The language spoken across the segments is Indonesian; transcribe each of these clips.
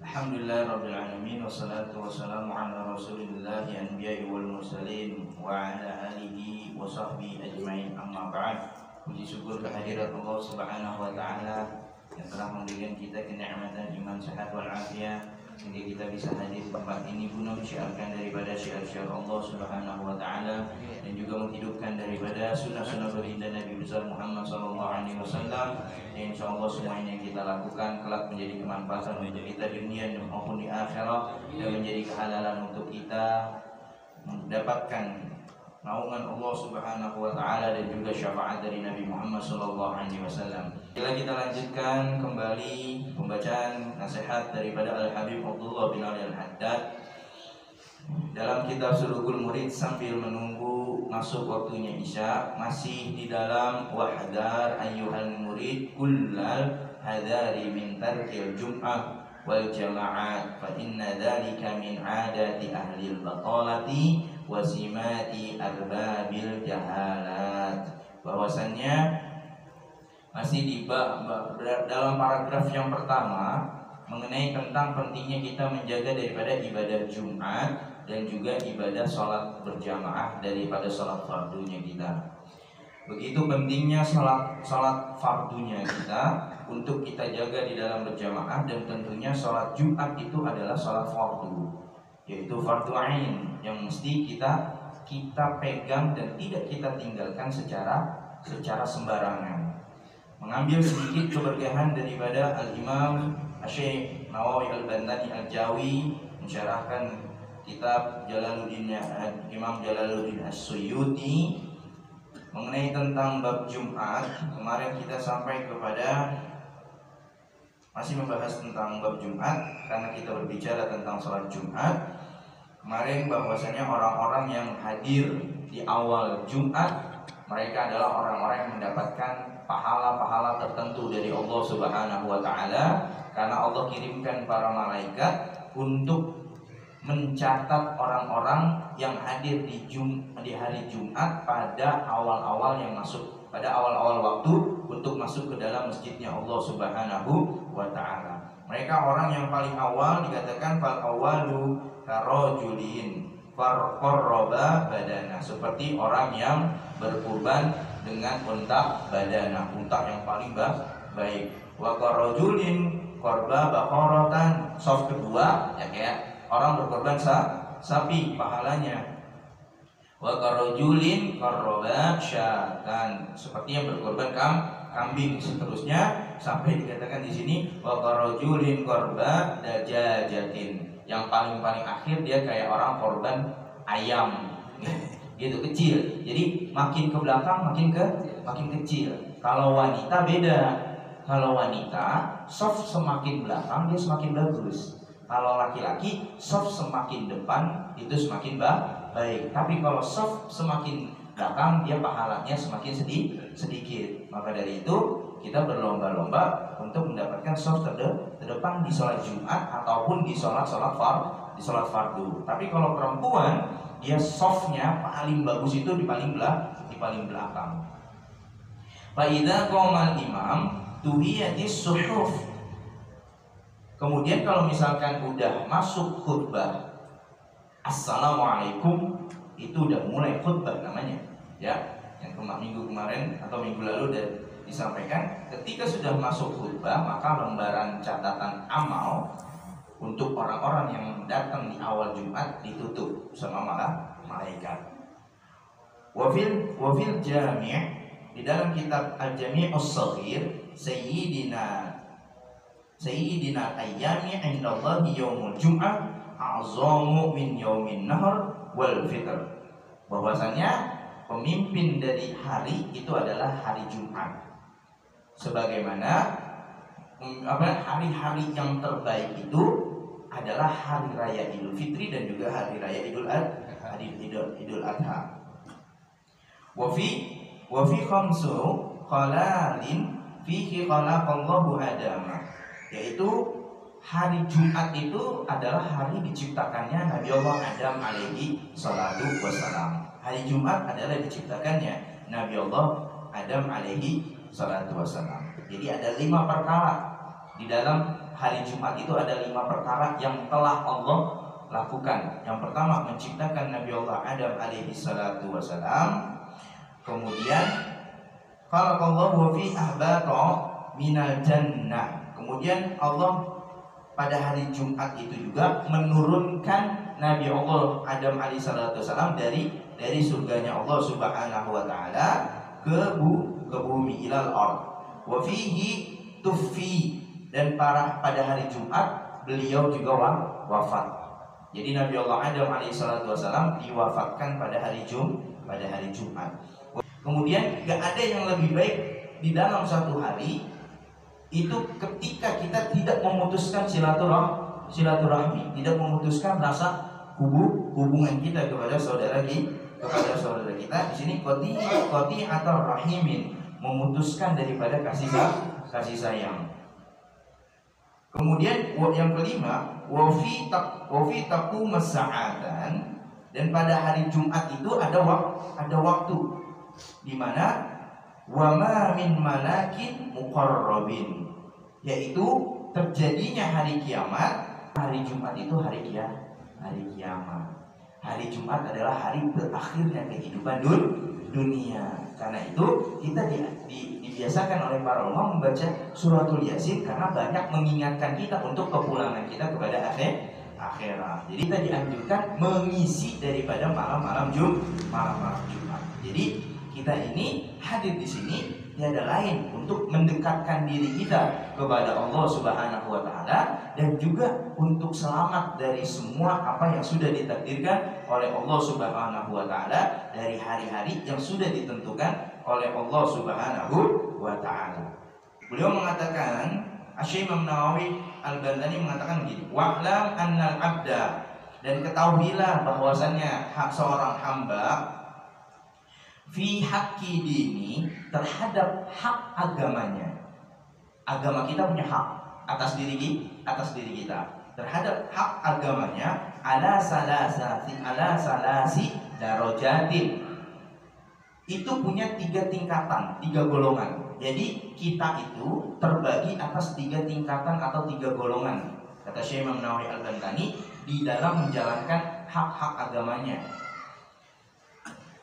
Alhamdulillah Rabbil Alamin. Wassalatu wassalamu ala rasulillah anbiya'i wal mursalin wa ala alihi wa sahbihi ajma'in, amma ba'd. Puji syukur kehadirat Allah subhanahu wa ta'ala yang telah memberikan kita kenikmatan iman, sehat wal afiat, sehingga kita bisa hadir di tempat ini guna menyiarkan daripada syiar-syiar Allah subhanahu wa ta'ala, dan juga menghidupkan daripada sunnah-sunnah baginda Nabi besar Muhammad sallallahu alaihi wasallam. Dan insyaallah semua ini yang kita lakukan kelak menjadi kemanfaatan untuk kita di dunia maupun di akhirat, dan menjadi kehalalan untuk kita mendapatkan naungan Allah subhanahu wa ta'ala dan juga syafaat dari Nabi Muhammad sallallahu alaihi wasallam. Kita lanjutkan kembali pembacaan nasihat daripada Al-Habib Abdullah bin Ali Al-Haddad dalam kitab Sulukul Murid sambil menunggu masuk waktunya Isya. Masih di dalam wahdar ayyuhal murid kullal hadari min tarkil jum'ah wal jama'at fa inna dhalika min adati ahlil batalati wasimati arbabil jahalat. Bahwasannya masih di dalam paragraf yang pertama mengenai tentang pentingnya kita menjaga daripada ibadah Jumat dan juga ibadah sholat berjamaah daripada sholat fardunya kita. Begitu pentingnya sholat fardunya kita untuk kita jaga di dalam berjamaah, dan tentunya sholat Jumat itu adalah sholat fardu, yaitu fardu ain yang mesti kita pegang dan tidak kita tinggalkan secara sembarangan. Mengambil sedikit keberkahan daripada Al-Imam Syekh Nawawi Al-Bantani Al-Jawi mensyarahkan kitab Imam Jalaluddin As-Suyuti mengenai tentang bab Jumat. Kemarin kita sampai kepada masih membahas tentang bab Jumat karena kita berbicara tentang sholat Jumat kemarin, bahwasanya orang-orang yang hadir di awal Jumat mereka adalah orang-orang yang mendapatkan pahala-pahala tertentu dari Allah subhanahu wa ta'ala, karena Allah kirimkan para malaikat untuk mencatat orang-orang yang hadir di hari Jumat pada awal-awal waktu untuk masuk ke dalam masjidnya Allah subhanahu wa ta'ala. Mereka orang yang paling awal dikatakan fal awalu karojulin farqarraba badana, seperti orang yang berkurban dengan unta badana, unta yang paling baik. Wa karojulin korba bakorotan, soft kedua ya kayak orang berkorban sapi pahalanya. Wa karojulin korba syatan, seperti yang berkorban kambing, seterusnya sampai dikatakan di sini wa karojulin korba dajajatin, yang paling akhir dia kayak orang korban ayam gitu, kecil. Jadi makin ke belakang makin kecil. Kalau wanita beda. Kalau wanita soft semakin belakang dia semakin bagus. Kalau laki-laki soft semakin depan itu semakin baik. Tapi kalau soft semakin belakang dia pahalanya semakin sedikit. Maka dari itu kita berlomba-lomba untuk mendapatkan soft terdepan di sholat Jumat ataupun di sholat fardu. Tapi kalau perempuan dia softnya paling bagus itu di paling belakang. Fa idza qamal imam tuhiyatis suhuf. Kemudian kalau misalkan udah masuk khutbah assalamualaikum, itu udah mulai khutbah namanya ya. Yang minggu kemarin atau minggu lalu udah disampaikan, ketika sudah masuk khutbah maka lembaran catatan amal untuk orang-orang yang datang di awal Jumat ditutup sama malaikat. Wafil Jami' di dalam kitab Al-Jami'us Shaghir Sayyidina ayyami indallahi yaumul jum'ah a'zamu min yaumin nahr wal fitr. Bahwasanya pemimpin dari hari itu adalah hari Jumat. Sebagaimana hari-hari yang terbaik itu adalah hari raya Idul Fitri dan juga hari raya Idul Adha. Wa fi khamsu khalalin fihi khalaqallahu Adama, yaitu hari Jumat itu adalah hari diciptakannya Nabi Allah Adam alaihi salatu wassalam. Hari Jumat adalah diciptakannya Nabi Allah Adam alaihi salatu wassalam. Jadi ada 5 perkara di dalam hari Jumat itu ada 5 perkara yang telah Allah lakukan. Yang pertama, menciptakan Nabi Allah Adam alaihi salatu wasalam. Kemudian khalaqallahu fi ahbata minal jannah. Kemudian Allah pada hari Jumat itu juga menurunkan Nabi Allah Adam alaihi salatu wasalam dari surganya Allah Subhanahu wa taala ke bumi, ilal ard. Wa fihi tufi, dan pada hari Jumat beliau juga wafat. Jadi Nabi Allah Adam alaihissalatu wassalam diwafatkan pada hari Jumat. Kemudian gak ada yang lebih baik di dalam satu hari itu ketika kita tidak memutuskan silaturahmi, tidak memutuskan rasa hubungan kita kepada saudara kita. Di sini qati atau rahimin, memutuskan daripada kasih sayang. Kemudian yang kelima, wa fi taqum as-sa'atan, dan pada hari Jumat itu ada waktu di mana wa ma min malakin muqarrabin, yaitu terjadinya hari kiamat. Hari Jumat itu hari kiamat. Hari Jumat adalah hari berakhirnya kehidupan dunia. Karena itu kita dibiasakan oleh para ulama membaca suratul Yasin karena banyak mengingatkan kita untuk kepulangan kita kepada akhirat. Jadi kita dianjurkan mengisi daripada malam-malam Jumat. Jadi kita ini hadir di sini tiada lain untuk mendekatkan diri kita kepada Allah Subhanahu wa taala, dan juga untuk selamat dari semua apa yang sudah ditakdirkan oleh Allah Subhanahu wa taala dari hari-hari yang sudah ditentukan oleh Allah Subhanahu wa taala. Beliau mengatakan, Asy-Syaikh Imam Nawawi Al-Bantani mengatakan begini, wa'lam annal abda, dan ketahuilah bahwasannya hak seorang hamba fi haqqi dini, terhadap hak agamanya. Agama kita punya hak atas diri kita. Terhadap hak agamanya ala salasi darajatin. Itu punya 3 tingkatan, 3 golongan. Jadi kita itu terbagi atas 3 tingkatan atau 3 golongan. Kata Syekh Imam Nawawi Al-Bantani di dalam menjalankan hak-hak agamanya.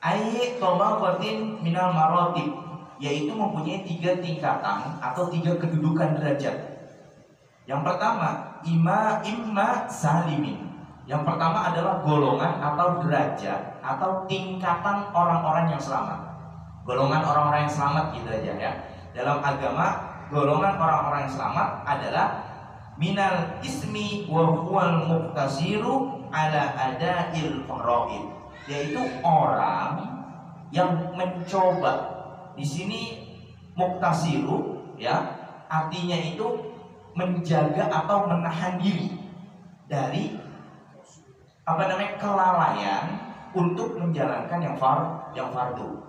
Ayat tawaqatin minal maratib, yaitu mempunyai 3 tingkatan atau 3 kedudukan derajat. Yang pertama, imma salimin. Yang pertama adalah golongan atau derajat atau tingkatan orang-orang yang selamat. Golongan orang-orang yang selamat gitu aja ya. Dalam agama, golongan orang-orang yang selamat adalah minal ismi wa huwal muqtasiru ala ada'il faraid, yaitu orang yang mencoba. Di sini muktasiru ya, artinya itu menjaga atau menahan diri dari kelalaian untuk menjalankan yang fardu.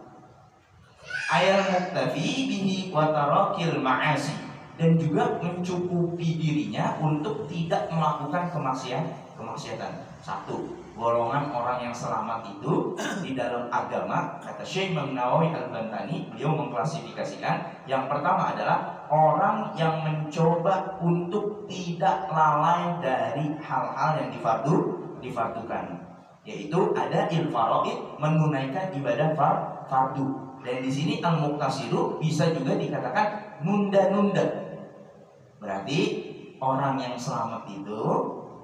Ayal muktafi bihi wa tarakil ma'asi, dan juga mencukupi dirinya untuk tidak melakukan kemaksiatan. 1. Golongan orang yang selamat itu di dalam agama, kata Syekh Imam Nawawi Al-Bantani, beliau mengklasifikasikan yang pertama adalah orang yang mencoba untuk tidak lalai dari hal-hal yang difardukan, yaitu ada il-faraid, menunaikan ibadah fardu. Dan di sini al-muqtasiru bisa juga dikatakan nunda-nunda. Berarti orang yang selamat itu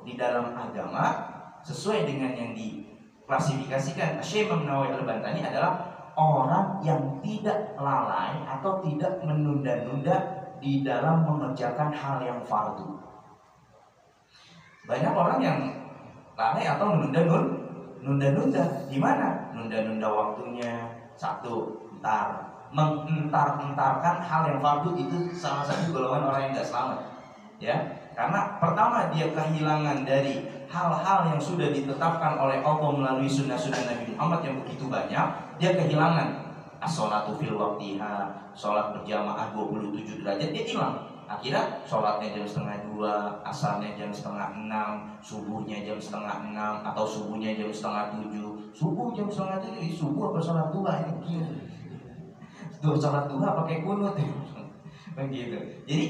di dalam agama sesuai dengan yang diklasifikasikan Syekh Imam Nawawi Al-Bantani adalah orang yang tidak lalai atau tidak menunda-nunda di dalam mengerjakan hal yang fardu. Banyak orang yang lalai atau menunda-nunda. Gimana? Nunda-nunda waktunya. 1. Mengentar-entarkan hal yang fardu, itu salah satu golongan orang yang tidak selamat. Ya, karena pertama dia kehilangan dari hal-hal yang sudah ditetapkan oleh Allah melalui sunnah-sunnah Nabi Muhammad yang begitu banyak. Dia kehilangan as-sholatu fil waqtiha, sholat berjamaah 27 derajat, dia hilang. Akhirnya sholatnya jam 1:30, asarnya jam 5:30, subuhnya jam 5:30, atau subuhnya jam 6:30. Subuh jam 6:30, subuh apa sholat duha ini? Sholat duha pakai kunut begitu. Jadi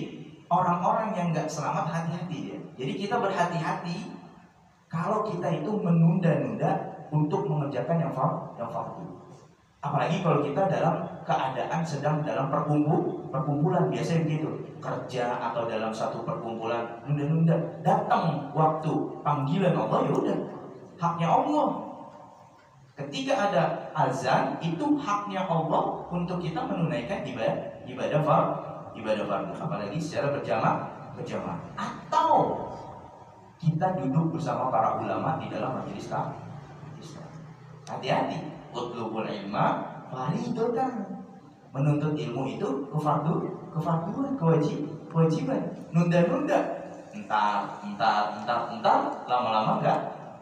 orang-orang yang nggak selamat hati-hati ya. Jadi kita berhati-hati kalau kita itu menunda-nunda untuk mengerjakan yang fardu. Apalagi kalau kita dalam keadaan sedang dalam perkumpulan, biasanya begitu. Kerja atau dalam satu perkumpulan nunda-nunda. Datang waktu panggilan Allah, ya udah, haknya Allah. Ketika ada azan, itu haknya Allah untuk kita menunaikan ibadah fardu, apalagi secara berjamaah. Atau kita duduk bersama para ulama di dalam majelis taklim. Hati-hati, utlubul ilma fariidatan. Menuntut ilmu itu kefarduan, kewajiban. Nunda-nunda, entar, lama-lama enggak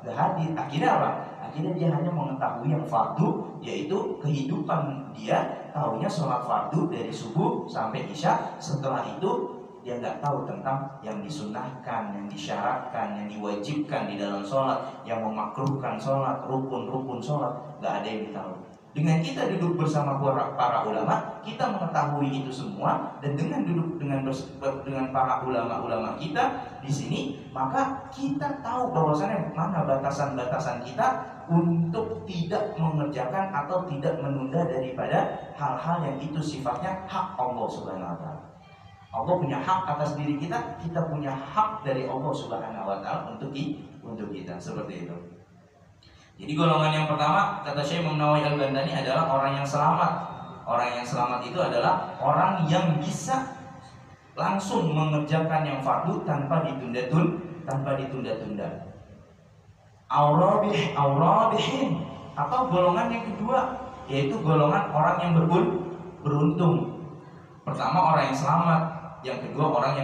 hadir. Akhirnya apa? Akhirnya dia hanya mengetahui yang fardu, yaitu kehidupan dia tahunya sholat fardu dari subuh sampai isya. Setelah itu dia nggak tahu tentang yang disunahkan, yang disyaratkan, yang diwajibkan di dalam sholat, yang memakruhkan sholat, rukun-rukun sholat, nggak ada yang tahu. Dengan kita duduk bersama para ulama, kita mengetahui itu semua, dan dengan duduk dengan para ulama-ulama kita di sini, maka kita tahu bahwasannya mana batasan-batasan kita untuk tidak mengerjakan atau tidak menunda daripada hal-hal yang itu sifatnya hak Allah Subhanahu wa Ta'ala. Allah punya hak atas diri kita, kita punya hak dari Allah Subhanahu wa Ta'ala untuk kita, seperti itu. Jadi golongan yang pertama, kata Syekh Imam Nawawi Al-Bandani, adalah orang yang selamat. Orang yang selamat itu adalah orang yang bisa langsung mengerjakan yang fardu tanpa ditunda-tunda. Aurabihin, atau golongan yang kedua, yaitu golongan orang yang beruntung. Pertama orang yang selamat, yang kedua orang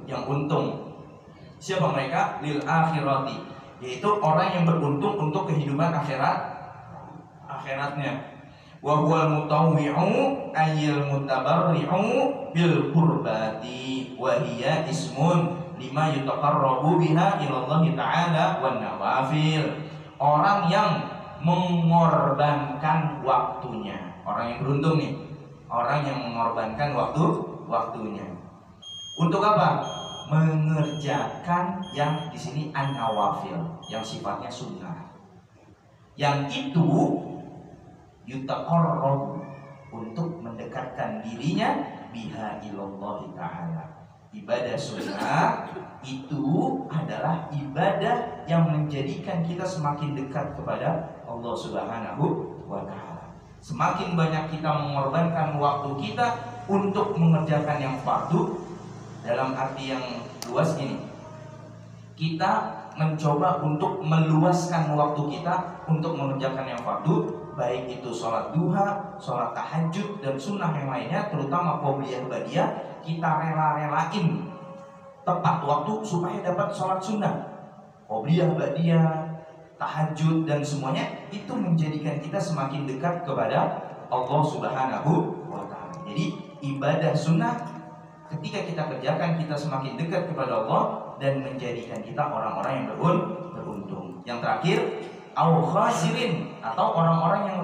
yang untung. Siapa mereka? Lil akhirati, yaitu orang yang beruntung untuk kehidupan akhiratnya. Wa huwal mutawwi'u ayyil mutabarri'u bil qurbati wa hiya ismun lima yutaqarrabu biha ilallah ta'ala wan nawafil. Orang yang mengorbankan waktunya, orang yang beruntung nih, orang yang mengorbankan waktunya. Untuk apa? Mengerjakan yang di sini an-nawafil, yang sifatnya sunnah. Yang itu yutaqarrab, untuk mendekatkan dirinya biha ilallah ta'ala. Ibadah sunnah itu adalah ibadah yang menjadikan kita semakin dekat kepada Allah Subhanahu wa Ta'ala. Semakin banyak kita mengorbankan waktu kita untuk mengerjakan yang fardu, dalam arti yang luas ini, kita mencoba untuk meluaskan waktu kita untuk mengerjakan yang fardu, baik itu sholat duha, sholat tahajud, dan sunnah yang lainnya, terutama qobliyah ba'diyah. Kita rela-relain tepat waktu supaya dapat sholat sunnah, qobliyah ba'diyah, tahajud, dan semuanya itu menjadikan kita semakin dekat kepada Allah Subhanahu wa Ta'ala. Jadi ibadah sunnah ketika kita kerjakan, kita semakin dekat kepada Allah dan menjadikan kita orang-orang yang beruntung. Yang terakhir, au khasirin, atau orang-orang yang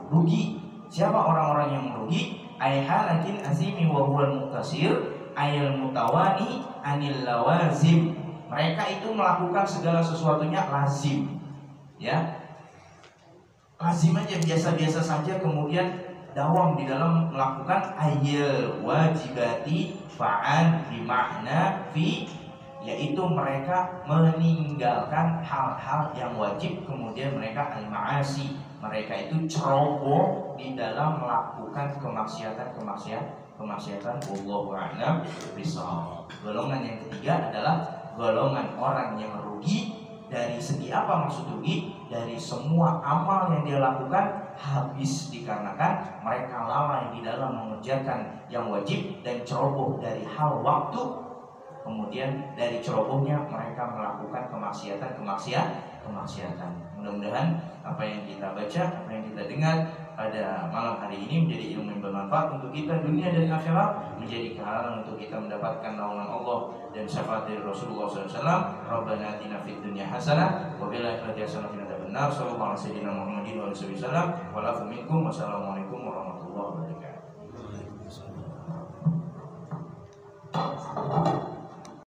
rugi. Siapa orang-orang yang merugi? Ay halakin azimi wa huwal muqtasir ayal mutawani anil lawazim. Mereka itu melakukan segala sesuatunya lazim, ya, lazim aja, biasa-biasa saja, kemudian dawam di dalam melakukan ayil wajibati fa'an bimakna fi, yaitu mereka meninggalkan hal-hal yang wajib, kemudian mereka al-ma'asi, mereka itu ceroboh di dalam melakukan kemaksiatan. Wallahu a'lam bishawab. Golongan yang ketiga adalah golongan orang yang rugi. Dari segi apa maksud rugi? Dari semua amal yang dia lakukan habis dikarenakan mereka lalai di dalam mengerjakan yang wajib dan ceroboh dari hal waktu. Kemudian dari cerobohnya mereka melakukan kemaksiatan. Mudah-mudahan apa yang kita baca, apa yang kita dengar pada malam hari ini menjadi ilmu yang bermanfaat untuk kita dunia dan akhirat, menjadi kehalangan untuk kita mendapatkan naungan Allah dan syafaat dari Rasulullah SAW. Rabbana atina fid dunya hasanah wa fil akhirati hasanah wa qina adzabannar. Sallallahu alaihi wasallam Muhammadin wa alihi wasallam. Wassalamualaikum warahmatullahi wabarakatuh.